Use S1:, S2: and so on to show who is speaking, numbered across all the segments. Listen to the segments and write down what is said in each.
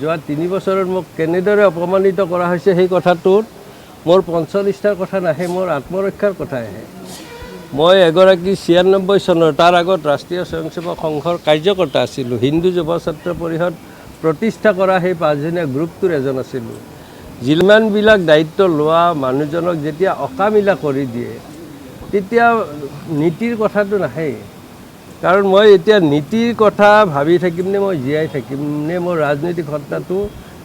S1: যোৱা 3 বছৰত মোক কেনেদৰে অপমানিত কৰা হৈছে সেই কথাটোত মোৰ পঞ্চনিষ্ঠাৰ কথা নাহে, মোৰ আত্মৰক্ষাৰ কথা আহে। মই এগৰাকী 96 চনৰ তাৰ আগত ৰাষ্ট্ৰীয় স্বয়ংসেৱক সংঘৰ কাৰ্যকৰ্তা আছিলোঁ। হিন্দু যুৱ ছাত্ৰ পৰিষদ প্ৰতিষ্ঠা কৰা সেই 5জনীয়া গ্ৰুপটোৰ এজন আছিলোঁ। যিমানবিলাক দায়িত্ব লোৱা মানুহজনক যেতিয়া অকামিলা কৰি দিয়ে তেতিয়া নীতিৰ কথাটো নাহে। কাৰণ মই এতিয়া নীতিৰ কথা ভাবি থাকিমনে মই জীয়াই থাকিমনে মোৰ ৰাজনৈতিক সত্তাটো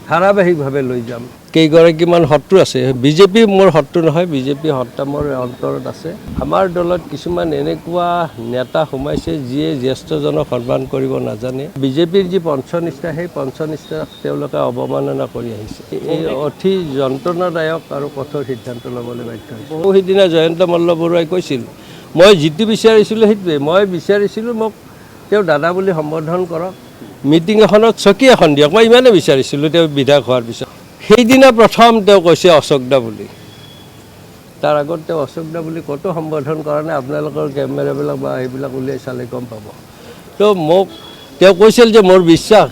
S1: ধাৰাবাহিকভাৱে লৈ যাম। কেইগৰাকীমান শত্ৰু আছে, বিজেপি মোৰ শত্ৰু নহয়, বিজেপি সত্তা মোৰ অন্তৰত আছে। আমাৰ দলত কিছুমান এনেকুৱা নেতা সোমাইছে যিয়ে জ্যেষ্ঠজনক সন্মান কৰিব নাজানে। বিজেপিৰ যি পঞ্চনিষ্ঠা সেই পঞ্চনিষ্ঠাক তেওঁলোকে অৱমাননা কৰি আহিছে। এই অতি যন্ত্ৰণাদায়ক আৰু কঠোৰ সিদ্ধান্ত ল'বলৈ বাধ্য হৈছে। সিদিনা জয়ন্ত মল্লবৰুৱাই কৈছিল মই যিটো বিচাৰিছিলোঁ সেইটোৱে, মই বিচাৰিছিলোঁ মোক তেওঁ দাদা বুলি সম্বোধন কৰক, মিটিং এখনত চকী এখন দিয়ক, মই ইমানেই বিচাৰিছিলোঁ তেওঁ বিধায়ক হোৱাৰ পিছত। সেইদিনা প্ৰথম তেওঁ কৈছে অশোক দা বুলি। তাৰ আগত তেওঁ অশোক দা বুলি ক'তো সম্বোধন কৰা নাই। আপোনালোকৰ কেমেৰাবিলাক বা সেইবিলাক উলিয়াই চালে গম পাব। তো মোক তেওঁ কৈছিল যে মোৰ বিশ্বাস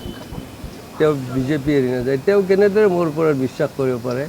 S1: তেওঁ বিজেপি এৰি নাযায়। তেওঁ কেনেদৰে মোৰ ওপৰত বিশ্বাস কৰিব পাৰে?